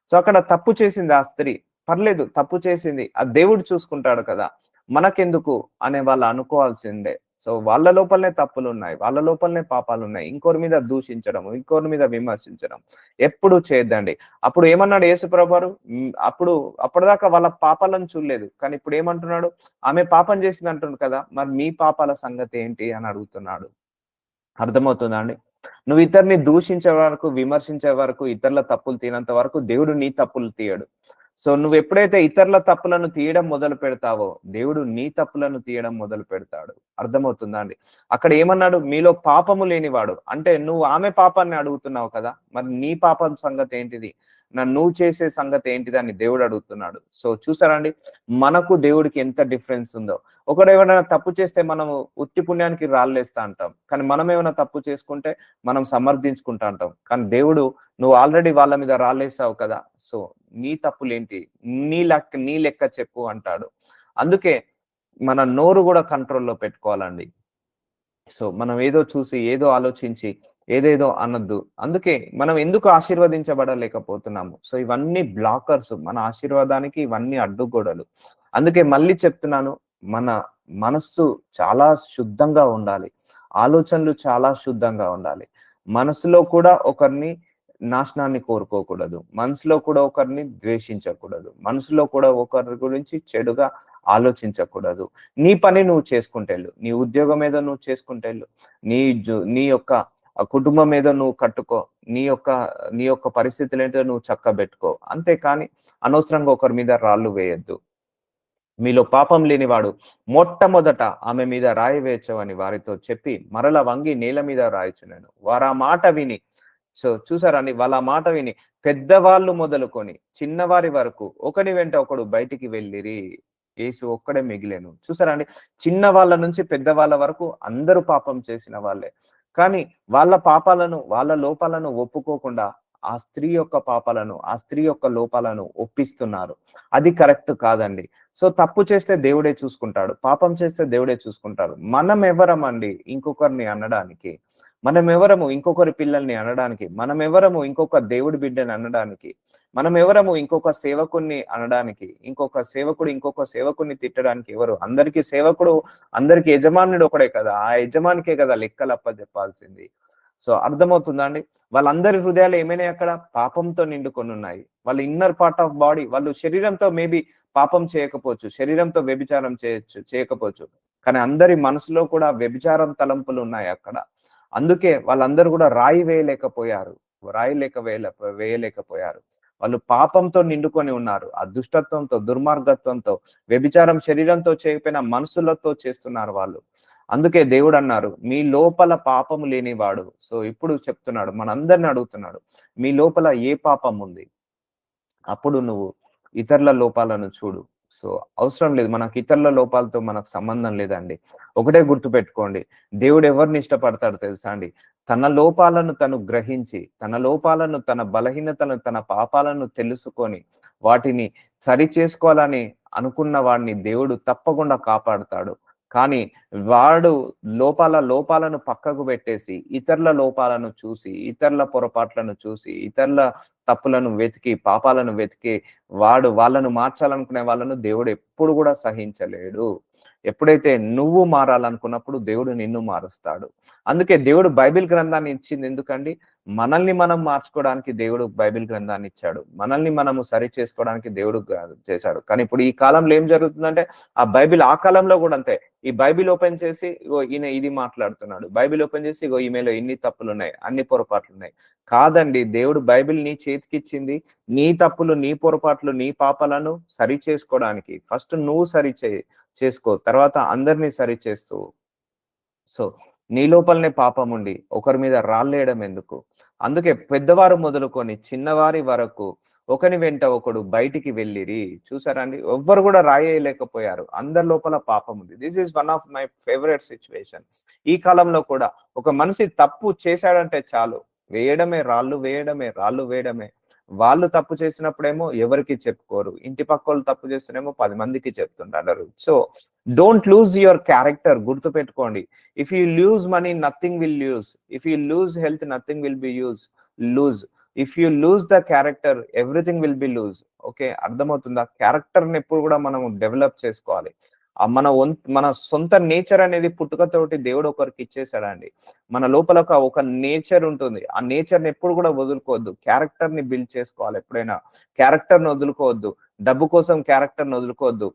సో అక్కడ తప్పు చేసింది ఆ స్త్రీ, పర్లేదు, తప్పు చేసింది, ఆ దేవుడు చూసుకుంటాడు కదా, మనకెందుకు అనే వాళ్ళు అనుకోవాల్సిందే. సో వాళ్ళ లోపలనే తప్పులు ఉన్నాయి, వాళ్ళ లోపలనే పాపాలు ఉన్నాయి. ఇంకోరి మీద దూషించడం, ఇంకోరి మీద విమర్శించడం ఎప్పుడు చేయొద్దండి. అప్పుడు ఏమన్నాడు యేసుప్రభువారు? అప్పటిదాకా వాళ్ళ పాపాలను చూడలేదు, కానీ ఇప్పుడు ఏమంటున్నాడు? ఆమె పాపం చేసింది అంటుండు కదా, మరి మీ పాపాల సంగతి ఏంటి అని అడుగుతున్నాడు. అర్థమవుతుందా అండి? నువ్వు ఇతరుని దూషించే వరకు, విమర్శించే వరకు, ఇతరుల తప్పులు తీయనంత వరకు దేవుడు నీ తప్పులు తీయడు. సో నువ్వు ఎప్పుడైతే ఇతరుల తప్పులను తీయడం మొదలు పెడతావో, దేవుడు నీ తప్పులను తీయడం మొదలు పెడతాడు. అర్థమవుతుందా అండి? అక్కడ ఏమన్నాడు? మీలో పాపము లేనివాడు. అంటే నువ్వు ఆమె పాపాన్ని అడుగుతున్నావు కదా, మరి నీ పాపం సంగతి ఏంటిది? నువ్వు చేసే సంగతి ఏంటిది అని దేవుడు అడుగుతున్నాడు. సో చూసారా అండి, మనకు దేవుడికి ఎంత డిఫరెన్స్ ఉందో. ఒకడు ఎవరైనా తప్పు చేస్తే మనము ఉత్తి పుణ్యానికి రాళ్ళేస్తా అంటాం, కానీ మనం ఏమైనా తప్పు చేసుకుంటే మనం సమర్థించుకుంటా అంటాం. కానీ దేవుడు, నువ్వు ఆల్రెడీ వాళ్ళ మీద రాళ్ళేసావు కదా, సో నీ తప్పులేంటి, నీ లెక్క చెప్పు అంటాడు. అందుకే మన నోరు కూడా కంట్రోల్లో పెట్టుకోవాలండి. సో మనం ఏదో చూసి, ఏదో ఆలోచించి, ఏదేదో అనొద్దు. అందుకే మనం ఎందుకు ఆశీర్వదించబడలేకపోతున్నాము? సో ఇవన్నీ బ్లాకర్స్, మన ఆశీర్వాదానికి ఇవన్నీ అడ్డుగోడలు. అందుకే మళ్ళీ చెప్తున్నాను, మన మనస్సు చాలా శుద్ధంగా ఉండాలి, ఆలోచనలు చాలా శుద్ధంగా ఉండాలి. మనసులో కూడా ఒకరిని నాశనాన్ని కోరుకోకూడదు, మనసులో కూడా ఒకరిని ద్వేషించకూడదు, మనసులో కూడా ఒకరి గురించి చెడుగా ఆలోచించకూడదు. నీ పని నువ్వు చేసుకుంటేళ్ళు, నీ ఉద్యోగం ఏదో నువ్వు చేసుకుంటేళ్ళు, నీ యొక్క కుటుంబం ఏదో నువ్వు కట్టుకో, నీ యొక్క పరిస్థితులు ఏంటో నువ్వు చక్కబెట్టుకో. అంతేకాని అనవసరంగా ఒకరి మీద రాళ్ళు వేయొద్దు. మీలో పాపం లేనివాడు మొట్టమొదట ఆమె మీద రాయి వేయచ్చవని వారితో చెప్పి మరల వంగి నేల మీద రాయిచున్నాను. వారు ఆ మాట విని, సో చూసారండి, వాళ్ళ మాట విని పెద్దవాళ్ళు మొదలుకొని చిన్నవారి వరకు ఒకని వెంట ఒకడు బయటికి వెళ్ళిరి, యేసు ఒక్కడే మిగిలేను. చూసారండి, చిన్న వాళ్ళ నుంచి పెద్దవాళ్ళ వరకు అందరూ పాపం చేసిన వాళ్ళే. కానీ వాళ్ళ పాపాలను, వాళ్ళ లోపాలను ఒప్పుకోకుండా ఆ స్త్రీ యొక్క పాపాలను, ఆ స్త్రీ యొక్క లోపాలను ఒప్పిస్తున్నారు. అది కరెక్ట్ కాదండి. సో తప్పు చేస్తే దేవుడే చూసుకుంటాడు, పాపం చేస్తే దేవుడే చూసుకుంటాడు. మనం ఎవరమండి ఇంకొకరిని అనడానికి? మనం ఎవరము ఇంకొకరి పిల్లల్ని అనడానికి? మనం ఎవరము ఇంకొక దేవుడి బిడ్డని అనడానికి? మనం ఎవరము ఇంకొక సేవకుణ్ణి అనడానికి? ఇంకొక సేవకుని తిట్టడానికి ఎవరు? అందరికి సేవకుడు, అందరికి యజమానుడు ఒకడే కదా, ఆ యజమానికే కదా లెక్కలు అప్పచెప్పాల్సింది. సో అర్థమవుతుందా అండి? వాళ్ళందరి హృదయాలు ఏమైనా అక్కడ పాపంతో నిండుకొని ఉన్నాయి. వాళ్ళ ఇన్నర్ పార్ట్ ఆఫ్ బాడీ, వాళ్ళు శరీరంతో మేబీ పాపం చేయకపోవచ్చు, శరీరంతో వ్యభిచారం చేయకపోవచ్చు, కానీ అందరి మనసులో కూడా వ్యభిచారం తలంపులు ఉన్నాయి అక్కడ. అందుకే వాళ్ళందరూ కూడా రాయి వేయలేకపోయారు, వేయలేకపోయారు. వాళ్ళు పాపంతో నిండుకొని ఉన్నారు, ఆ దుష్టత్వంతో, దుర్మార్గత్వంతో, వ్యభిచారం శరీరంతో చేయకపోయినా మనసులతో చేస్తున్నారు వాళ్ళు. అందుకే దేవుడు అన్నారు, మీ లోపల పాపము లేనివాడు. సో ఇప్పుడు చెప్తున్నాడు, మనందరిని అడుగుతున్నాడు, మీ లోపల ఏ పాపం ఉంది? అప్పుడు నువ్వు ఇతరుల లోపాలను చూడు. సో అవసరం లేదు, మనకు ఇతరుల లోపాలతో మనకు సంబంధం లేదండి. ఒకటే గుర్తు పెట్టుకోండి, దేవుడు ఎవరిని ఇష్టపడతాడు తెలుసా అండి? తన లోపాలను తను గ్రహించి, తన లోపాలను, తన బలహీనతలను, తన పాపాలను తెలుసుకొని వాటిని సరి చేసుకోవాలని అనుకున్న వాడిని దేవుడు తప్పకుండా కాపాడుతాడు. కానీ వాడు లోపాలను పక్కకు పెట్టేసి, ఇతరుల లోపాలను చూసి, ఇతరుల పొరపాట్లను చూసి, ఇతరుల తప్పులను వెతికి, పాపాలను వెతికి వాళ్ళను మార్చాలనుకునే వాళ్ళను దేవుడు ఎప్పుడు కూడా సహించలేడు. ఎప్పుడైతే నువ్వు మారాలనుకున్నప్పుడు దేవుడు నిన్ను మారుస్తాడు. అందుకే దేవుడు బైబిల్ గ్రంథాన్ని ఇచ్చింది ఎందుకండి? మనల్ని మనం మార్చుకోవడానికి దేవుడు బైబిల్ గ్రంథాన్ని ఇచ్చాడు. మనల్ని మనము సరి చేసుకోవడానికి దేవుడు చేశాడు. కానీ ఇప్పుడు ఈ కాలంలో ఏం జరుగుతుందంటే, ఆ బైబిల్ ఆ కాలంలో కూడా అంతే. ఈ బైబిల్ ఓపెన్ చేసి ఇగో ఈయన ఇది మాట్లాడుతున్నాడు, బైబిల్ ఓపెన్ చేసి ఇగో ఈమెలో ఇన్ని తప్పులు ఉన్నాయి, అన్ని పొరపాట్లు ఉన్నాయి. కాదండి, దేవుడు బైబిల్ నీ చేతికిచ్చింది నీ తప్పులు, నీ పొరపాట్లు, నీ పాపాలను సరి చేసుకోవడానికి. ఫస్ట్ నువ్వు చేసుకో, తర్వాత అందరినీ సరి చేస్తూ. సో నీ లోపలనే పాపం ఉండి ఒకరి మీద రాళ్ళేయడం ఎందుకు? అందుకే పెద్దవారు మొదలుకొని చిన్నవారి వరకు ఒకని వెంట ఒకడు బయటికి వెళ్ళిరి. చూసారా అండి, ఎవ్వరు కూడా రాయేయలేకపోయారు, అందరి లోపల పాపం ఉంది. This is one of my favourite situation. ఈ కాలంలో కూడా ఒక మనిషి తప్పు చేశాడంటే చాలు, రాళ్ళు వేయడమే. వాళ్ళు తప్పు చేసినప్పుడేమో ఎవరికి చెప్పుకోరు, ఇంటి పక్క తప్పు చేస్తేనేమో 10 మందికి చెప్తుంటారు. So don't lose your character. గుర్తు పెట్టుకోండి, if you lose money nothing will use, if you lose health nothing will be lose, if you lose the character everything will be lose. Okay, అర్థమవుతుందా? క్యారెక్టర్ని ఎప్పుడు కూడా మనం డెవలప్ చేసుకోవాలి. మన సొంత నేచర్ అనేది పుట్టుకతోటి దేవుడు ఒకరికి ఇచ్చేసాడండి. మన లోపల ఒక నేచర్ ఉంటుంది. ఆ నేచర్ని ఎప్పుడు కూడా వదులుకోవద్దు. క్యారెక్టర్ని బిల్డ్ చేసుకోవాలి ఎప్పుడైనా. క్యారెక్టర్ని వదులుకోవద్దు. డబ్బు కోసం క్యారెక్టర్ని వదులుకోవద్దు.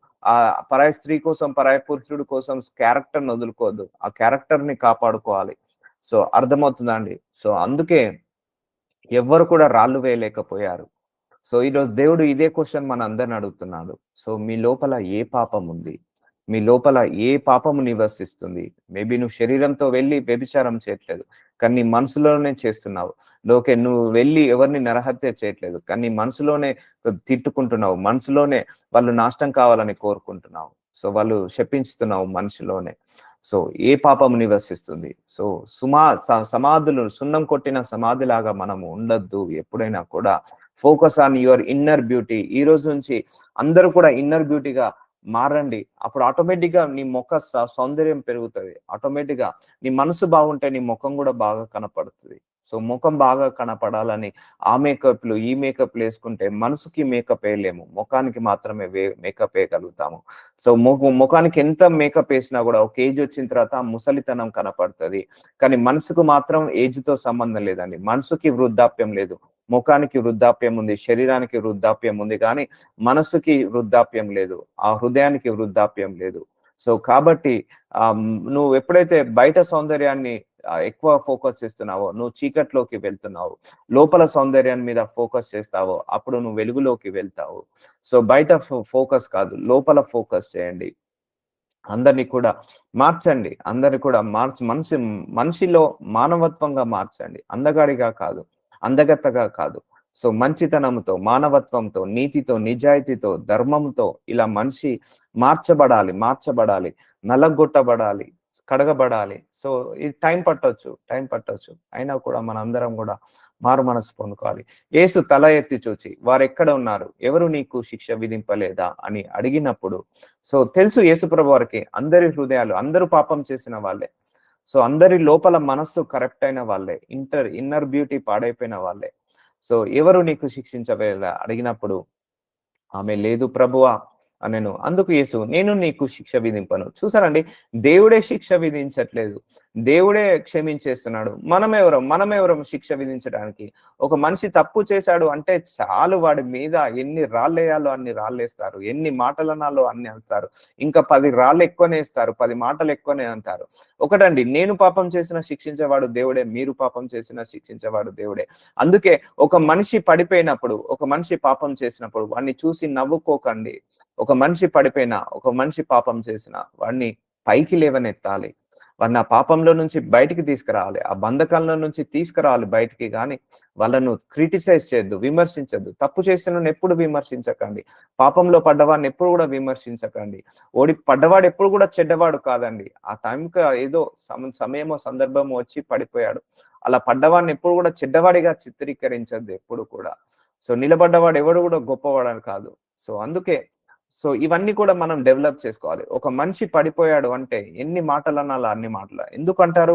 పరాయి స్త్రీ కోసం, పరాయి పురుషుడు కోసం క్యారెక్టర్ని వదులుకోవద్దు. ఆ క్యారెక్టర్ని కాపాడుకోవాలి. సో అర్థమవుతుందా అండి? సో అందుకే ఎవ్వరు కూడా రాళ్ళు వేయలేకపోయారు. సో ఈరోజు దేవుడు ఇదే క్వశ్చన్ మనందరిని అడుగుతున్నాడు. సో మీ లోపల ఏ పాపం ఉంది? మీ లోపల ఏ పాపము నివసిస్తుంది? మేబీ నువ్వు శరీరంతో వెళ్లి వ్యభిచారం చేయట్లేదు. కానీ నీ మనసులోనే చేస్తున్నావు. ఓకే, నువ్వు వెళ్లి ఎవరిని నరహత్య చేయట్లేదు. కానీ నీ మనసులోనే తిట్టుకుంటున్నావు. మనసులోనే వాళ్ళు నాశనం కావాలని కోరుకుంటున్నావు. సో వాళ్ళు శపించుతున్నావు మనసులోనే. సో ఏ పాపము నివసిస్తుంది? సో సమాధులు సున్నం కొట్టిన సమాధిలాగా మనము ఉండొద్దు. ఎప్పుడైనా కూడా focus on your inner beauty. ఈ రోజు నుంచి అందరూ కూడా ఇన్నర్ బ్యూటీగా మారండి. అప్పుడు ఆటోమేటిక్ గా నీ ముఖ సౌందర్యం పెరుగుతుంది. ఆటోమేటిక్ గా నీ మనసు బాగుంటే నీ ముఖం కూడా బాగా కనపడుతుంది. సో ముఖం బాగా కనపడాలని ఆ మేకప్లు ఈ మేకప్లు వేసుకుంటే మనసుకి మేకప్ వేయలేము, ముఖానికి మాత్రమే మేకప్ వేయగలుగుతాము. సో ముఖానికి ఎంత మేకప్ వేసినా కూడా ఒక ఏజ్ వచ్చిన తర్వాత ముసలితనం కనపడుతుంది. కానీ మనసుకు మాత్రం ఏజ్ తో సంబంధం లేదండి. మనసుకి వృద్ధాప్యం లేదు, ముఖానికి వృద్ధాప్యం ఉంది, శరీరానికి వృద్ధాప్యం ఉంది, కానీ మనసుకి వృద్ధాప్యం లేదు, ఆ హృదయానికి వృద్ధాప్యం లేదు. సో కాబట్టి నువ్వు ఎప్పుడైతే బయట సౌందర్యాన్ని ఎక్కువ ఫోకస్ చేస్తున్నావో నువ్వు చీకట్లోకి వెళ్తున్నావు. లోపల సౌందర్యాన్ని మీద ఫోకస్ చేస్తావో అప్పుడు నువ్వు వెలుగులోకి వెళ్తావు. సో బయట ఫోకస్ కాదు, లోపల ఫోకస్ చేయండి. అందరినీ కూడా మార్చండి. అందరిని కూడా మనిషిలో మానవత్వంగా మార్చండి. అందగాడిగా కాదు, అందగత్తగా కాదు. సో మంచితనంతో, మానవత్వంతో, నీతితో, నిజాయితీతో, ధర్మంతో ఇలా మనిషి మార్చబడాలి, నలగొట్టబడాలి, కడగబడాలి. సో ఇది టైం పట్టొచ్చు. అయినా కూడా మనందరం కూడా మారు మనసు పొందుకోవాలి. యేసు తల ఎత్తి చూచి వారెక్కడ ఉన్నారు, ఎవరు నీకు శిక్ష విధింపలేదా అని అడిగినప్పుడు, సో తెలుసు యేసు ప్రభు వారికి అందరి హృదయాలు, అందరూ పాపం చేసిన వాళ్ళే. సో అందరి లోపల మనస్సు కరెక్ట్ అయిన వాళ్ళే, ఇన్నర్ బ్యూటీ పాడైపోయిన వాళ్ళే. సో ఎవరు నీకు శిక్షించవేలా అడిగినప్పుడు ఆమె లేదు ప్రభువా అనెను. అందుకు యేసు నేను నీకు శిక్ష విధింపను. చూసారండి, దేవుడే శిక్ష విధించట్లేదు, దేవుడే క్షమించేస్తున్నాడు. మనమెవరం శిక్ష విధించడానికి? ఒక మనిషి తప్పు చేశాడు అంటే చాలు, వాడి మీద ఎన్ని రాళ్ళేయాలో అన్ని రాళ్ళేస్తారు, ఎన్ని మాటలు అనాలో అన్ని అంటారు, ఇంకా 10 రాళ్ళు ఎక్కువనే ఇస్తారు, 10 మాటలు ఎక్కువనే అంటారు. ఒకటండి, నేను పాపం చేసిన శిక్షించేవాడు దేవుడే, మీరు పాపం చేసిన శిక్షించేవాడు దేవుడే. అందుకే ఒక మనిషి పడిపోయినప్పుడు, ఒక మనిషి పాపం చేసినప్పుడు వాడిని చూసి నవ్వుకోకండి. ఒక మనిషి పడిపోయినా, ఒక మనిషి పాపం చేసిన వాడిని పైకి లేవనెత్తాలి. వాడిని ఆ పాపంలో నుంచి బయటికి తీసుకురావాలి, ఆ బంధకాల్లో నుంచి తీసుకురావాలి బయటికి. కానీ వాళ్ళను క్రిటిసైజ్ చేయొద్దు, విమర్శించద్దు. తప్పు చేసిన ఎప్పుడు విమర్శించకండి. పాపంలో పడ్డవాడిని ఎప్పుడు కూడా విమర్శించకండి. పడ్డవాడు ఎప్పుడు కూడా చెడ్డవాడు కాదండి. ఆ టైంకి ఏదో సమయమో సందర్భమో వచ్చి పడిపోయాడు. అలా పడ్డవాడిని ఎప్పుడు కూడా చెడ్డవాడిగా చిత్రీకరించద్దు ఎప్పుడు కూడా. సో నిలబడ్డవాడు ఎవడు కూడా గొప్పవాడని కాదు. సో అందుకే ఇవన్నీ కూడా మనం డెవలప్ చేసుకోవాలి. ఒక మనిషి పడిపోయాడు అంటే ఎన్ని మాటలు అనాలో అన్ని మాటలు. ఎందుకంటారు?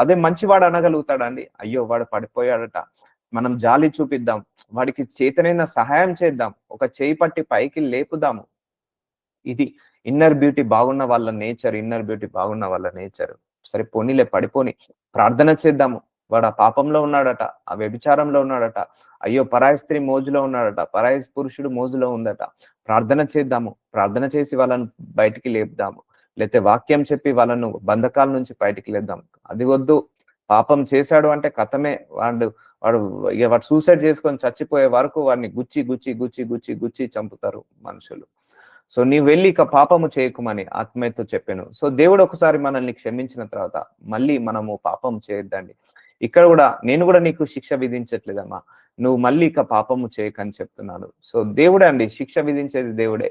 అదే మంచివాడు అనగలుగుతాడండి? అయ్యో వాడు పడిపోయాడట, మనం జాలి చూపిద్దాం, వాడికి చేతనైన సహాయం చేద్దాం, ఒక చేయి పట్టి పైకి లేపుదాము. ఇది ఇన్నర్ బ్యూటీ బాగున్న వాళ్ళ నేచర్. సరే పోనీలే, పడిపోని, ప్రార్థన చేద్దాము. వాడు ఆ పాపంలో ఉన్నాడట, ఆ వ్యభిచారంలో ఉన్నాడట, అయ్యో పరాయి స్త్రీ మోజులో ఉన్నాడట, పరాయి పురుషుడు మోజులో ఉందట. ప్రార్థన చేద్దాము, ప్రార్థన చేసి వాళ్ళను బయటికి లేపుదాము. లేకపోతే వాక్యం చెప్పి వాళ్ళను బంధకాల నుంచి బయటికి లేద్దాం. అది వద్దు, పాపం చేశాడు అంటే కథమే, వాడు సూసైడ్ చేసుకొని చచ్చిపోయే వరకు వాడిని గుచ్చి చంపుతారు మనుషులు. సో నీవు వెళ్ళి ఇక పాపము చేయకుమని ఆత్మీయతో చెప్పాను. సో దేవుడు ఒకసారి మనల్ని క్షమించిన తర్వాత మళ్ళీ మనము పాపం చేయొద్దండి. ఇక్కడ కూడా నేను కూడా నీకు శిక్ష విధించట్లేదమ్మా, నువ్వు మళ్ళీ ఇక పాపము చేయకని చెప్తున్నాను. సో దేవుడే అండి శిక్ష విధించేది, దేవుడే.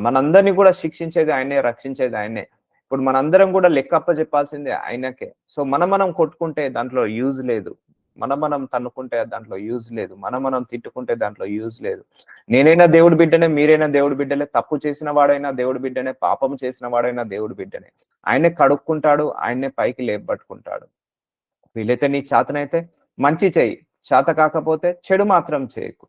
మనందరినీ కూడా శిక్షించేది ఆయనే, రక్షించేది ఆయనే. ఇప్పుడు మనందరం కూడా లెక్క అప్ప చెప్పాల్సిందే ఆయనకే. సో మనం కొట్టుకుంటే దాంట్లో యూజ్ లేదు, మనం తన్నుకుంటే దాంట్లో యూజ్ లేదు, మనం తిట్టుకుంటే దాంట్లో యూజ్ లేదు. నేనైనా దేవుడి బిడ్డనే, మీరైనా దేవుడి బిడ్డలే, తప్పు చేసిన వాడైనా దేవుడి బిడ్డనే, పాపం చేసిన వాడైనా దేవుడి బిడ్డనే. ఆయనే కడుక్కుంటాడు, ఆయనే పైకి లేపట్టుకుంటాడు. వీలైతే నీ చేతనైతే మంచి చెయ్యి, చేత కాకపోతే చెడు మాత్రం చేయకు.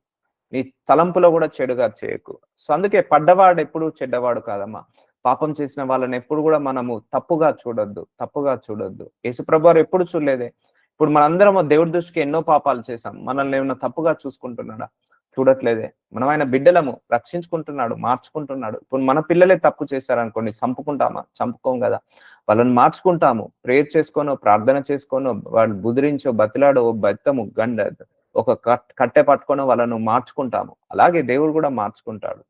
నీ తలంపులో కూడా చెడుగా చేయకు. సో అందుకే పడ్డవాడు ఎప్పుడు చెడ్డవాడు కాదమ్మా. పాపం చేసిన వాళ్ళని ఎప్పుడు కూడా మనము తప్పుగా చూడొద్దు. యేసుప్రభు వారు ఎప్పుడు చూడలేదే. ఇప్పుడు మనందరం దేవుడి దృష్టికి ఎన్నో పాపాలు చేశాం. మనల్ని ఏమన్నా తప్పుగా చూసుకుంటున్నాడా? చూడట్లేదే. మనం ఆయన బిడ్డలము, రక్షించుకుంటున్నాడు, మార్చుకుంటున్నాడు. ఇప్పుడు మన పిల్లలే తప్పు చేశారనుకోండి, చంపుకుంటామా? చంపుకోం కదా. వాళ్ళని మార్చుకుంటాము. ప్రేయర్ చేసుకోనో, ప్రార్థన చేసుకోనో, వాళ్ళు బుదిరించో, బతిలాడో, బెత్తము, ఒక కట్టె పట్టుకొనో వాళ్ళను మార్చుకుంటాము. అలాగే దేవుడు కూడా మార్చుకుంటాడు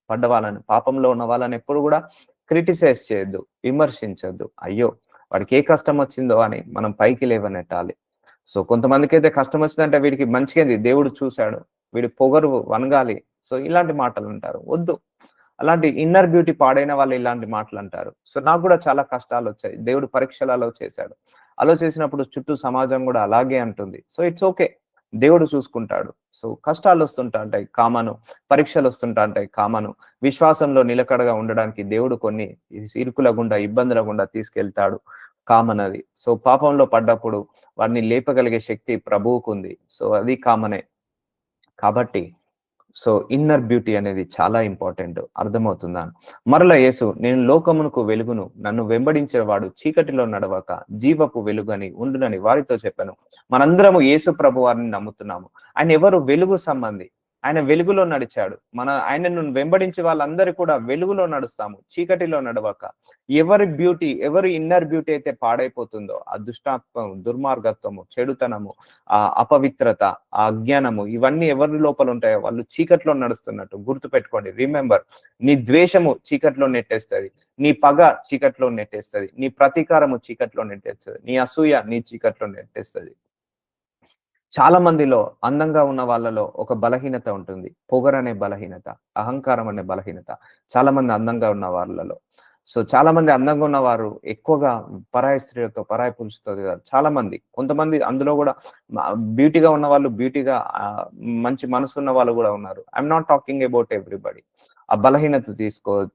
పడ్డ వాళ్ళని. పాపంలో ఉన్న వాళ్ళని ఎప్పుడు కూడా క్రిటిసైజ్ చేయొద్దు, విమర్శించొద్దు. అయ్యో వాడికి ఏ కష్టం వచ్చిందో అని మనం పైకి లేవనెట్టాలి. సో కొంతమందికి అయితే కష్టం వచ్చిందంటే వీడికి మంచిగా దేవుడు చూశాడు, వీడి పొగరు వనగాలి. సో ఇలాంటి మాటలు అంటారు. వద్దు. అలాంటి ఇన్నర్ బ్యూటీ పాడైన వాళ్ళు ఇలాంటి మాటలు అంటారు. సో నాకు కూడా చాలా కష్టాలు వచ్చాయి. దేవుడు పరీక్షలు అలో చేశాడు. అలో చేసినప్పుడు చుట్టూ సమాజం కూడా అలాగే అంటుంది. So it's okay. దేవుడు చూసుకుంటాడు. సో కష్టాలు వస్తుంటాయి కామను, పరీక్షలు వస్తుంటాయి కామను. విశ్వాసంలో నిలకడగా ఉండడానికి దేవుడు కొన్ని ఇరుకుల గుండా, ఇబ్బందుల గుండా తీసుకెళ్తాడు. కామన్ అది. సో పాపంలో పడ్డప్పుడు వాడిని లేపగలిగే శక్తి ప్రభువుకు ఉంది. సో అది కామనే. కాబట్టి సో ఇన్నర్ బ్యూటీ అనేది చాలా ఇంపార్టెంట్. అర్థమవుతుందా? మరలా యేసు, నేను లోకమునకు వెలుగును, నన్ను వెంబడించేవాడు చీకటిలో నడవక జీవపు వెలుగని ఉండునని వారితో చెప్పాను. మనందరము యేసు ప్రభు వారిని నమ్ముతున్నాము. ఆయన ఎవరు? వెలుగు సంబంధి. ఆయన వెలుగులో నడిచాడు. ఆయనను వెంబడించే వాళ్ళందరూ కూడా వెలుగులో నడుస్తాము, చీకటిలో నడవక. ఎవరి ఇన్నర్ బ్యూటీ అయితే పాడైపోతుందో, ఆ దుష్టాత్మం, దుర్మార్గత్వము, చెడుతనము, ఆ అపవిత్రత, ఆ అజ్ఞానము, ఇవన్నీ ఎవరి లోపల ఉంటాయో వాళ్ళు చీకట్లో నడుస్తున్నట్టు గుర్తు పెట్టుకోండి. రిమెంబర్, నీ ద్వేషము చీకట్లో నెట్టేస్తుంది, నీ పగ చీకట్లో నెట్టేస్తుంది, నీ ప్రతీకారము చీకట్లో నెట్టేస్తుంది, నీ అసూయ నీ చీకట్లో నెట్టేస్తుంది. చాలా మందిలో అందంగా ఉన్న వాళ్ళలో ఒక బలహీనత ఉంటుంది. పొగరనే బలహీనత, అహంకారం అనే బలహీనత చాలా మంది అందంగా ఉన్న వాళ్ళలో. సో చాలా మంది అందంగా ఉన్నవారు ఎక్కువగా పరాయి స్త్రీలతో, పరాయి పురుషులతో చాలా మంది. కొంతమంది అందులో కూడా బ్యూటీగా ఉన్న వాళ్ళు, బ్యూటీగా మంచి మనసు ఉన్న వాళ్ళు కూడా ఉన్నారు. I'm not talking about everybody. ఆ బలహీనత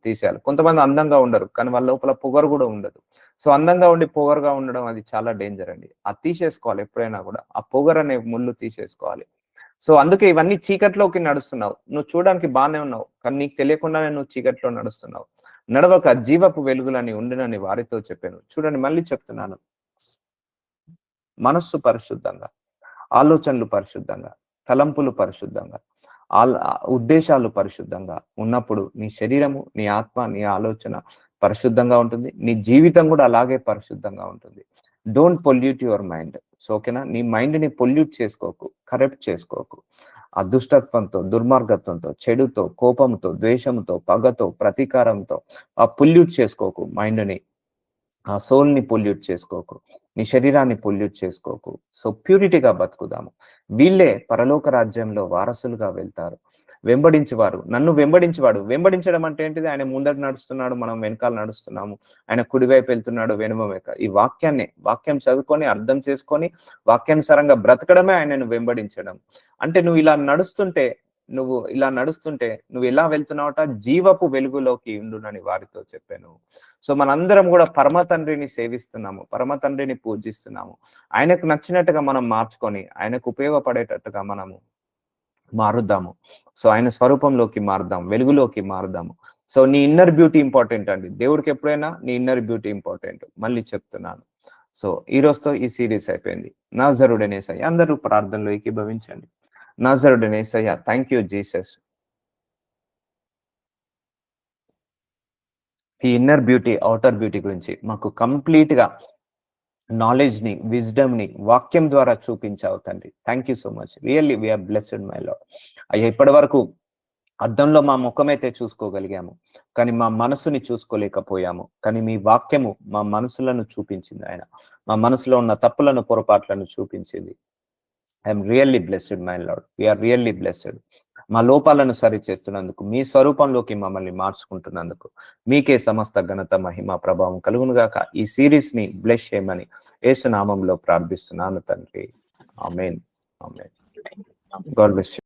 తీసేయాలి. కొంతమంది అందంగా ఉండరు, కానీ వాళ్ళ లోపల పొగరు కూడా ఉండదు. సో అందంగా ఉండి పొగరుగా ఉండడం అది చాలా డేంజర్ అండి. అది తీసేసుకోవాలి. ఎప్పుడైనా కూడా ఆ పొగరు అనే ముళ్ళు తీసేసుకోవాలి. సో అందుకే ఇవన్నీ చీకట్లోకి నడుస్తున్నావు. నువ్వు చూడడానికి బాగానే ఉన్నావు, కానీ నీకు తెలియకుండానే నువ్వు చీకట్లో నడుస్తున్నావు. నడవక జీవపు వెలుగులని ఉండునని వారితో చెప్పాను. చూడండి, మళ్ళీ చెప్తున్నాను. మనస్సు పరిశుద్ధంగా, ఆలోచనలు పరిశుద్ధంగా, తలంపులు పరిశుద్ధంగా, ఉద్దేశాలు పరిశుద్ధంగా ఉన్నప్పుడు నీ శరీరము, నీ ఆత్మ, నీ ఆలోచన పరిశుద్ధంగా ఉంటుంది. నీ జీవితం కూడా అలాగే పరిశుద్ధంగా ఉంటుంది. Don't pollute your mind. So ఓకేనా? నీ మైండ్ ని పొల్యూట్ చేసుకోకు, కరెక్ట్ చేసుకోకు. ఆ దుష్టత్వంతో, దుర్మార్గత్వంతో, చెడుతో, కోపంతో, ద్వేషంతో, పగతో, ప్రతీకారంతో ఆ పొల్యూట్ చేసుకోకు మైండ్ ని. ఆ సోల్ ని పొల్యూట్ చేసుకోకు, నీ శరీరాన్ని పొల్యూట్ చేసుకోకు. సో ప్యూరిటీగా బతుకుదాము. వీళ్ళే పరలోక రాజ్యంలో వారసులుగా వెళ్తారు. నన్ను వెంబడించడం అంటే ఏంటిది? ఆయన ముందట నడుస్తున్నాడు, మనం వెనకాల నడుస్తున్నాము. ఆయన కుడివైపు వెళ్తున్నాడు, వెనుక. ఈ వాక్యం చదువుకొని, అర్థం చేసుకొని, వాక్యానుసారంగా బ్రతకడమే ఆయనను వెంబడించడం. అంటే నువ్వు ఎలా వెళ్తున్నావట? జీవపు వెలుగులోకి ఉండునని వారితో చెప్పాను. సో మనందరం కూడా పరమ తండ్రిని సేవిస్తున్నాము, పరమ తండ్రిని పూజిస్తున్నాము. ఆయనకు నచ్చినట్టుగా మనం మార్చుకొని, ఆయనకు ఉపయోగపడేటట్టుగా మనము మారుద్దాము. సో ఆయన స్వరూపంలోకి మారుదాం, వెలుగులోకి మారుదాము. సో నీ ఇన్నర్ బ్యూటీ ఇంపార్టెంట్ అండి. దేవుడికి ఎప్పుడైనా నీ ఇన్నర్ బ్యూటీ ఇంపార్టెంట్. మళ్ళీ చెప్తున్నాను. సో ఈ రోజుతో ఈ సిరీస్ అయిపోయింది. నాజరుడైన యేసయ్య, అందరూ ప్రార్థనలో ఏకీభవించండి. నాజరుడైన యేసయ్య, థ్యాంక్ యూ జీసస్. ఈ ఇన్నర్ బ్యూటీ, అవుటర్ బ్యూటీ గురించి మాకు కంప్లీట్ గా నాలెడ్జ్ ని, విజ్డమ్ ని వాక్యం ద్వారా చూపించావు తండ్రి. Thank you so much. Really we are blessed my lord. అయ్యా, ఇప్పటి వరకు అద్దంలో మా ముఖమైతే చూసుకోగలిగాము, కానీ మా మనసుని చూసుకోలేకపోయాము. కానీ మీ వాక్యము మా మనసులను చూపించింది. ఆయన మా మనసులో ఉన్న తప్పులను, పొరపాట్లను చూపించింది. I'm really blessed my lord. We are really blessed. మా లోపాలను సరిచేస్తున్నందుకు, మీ స్వరూపంలోకి మమ్మల్ని మార్చుకుంటున్నందుకు మీకే సమస్త ఘనత, మహిమ, ప్రభావం కలుగును గాక. ఈ సిరీస్ ని బ్లెస్ చేయమని యేసు నామంలో ప్రార్థిస్తున్నాను తండ్రి. ఆమేన్. ఆమేన్. God bless you.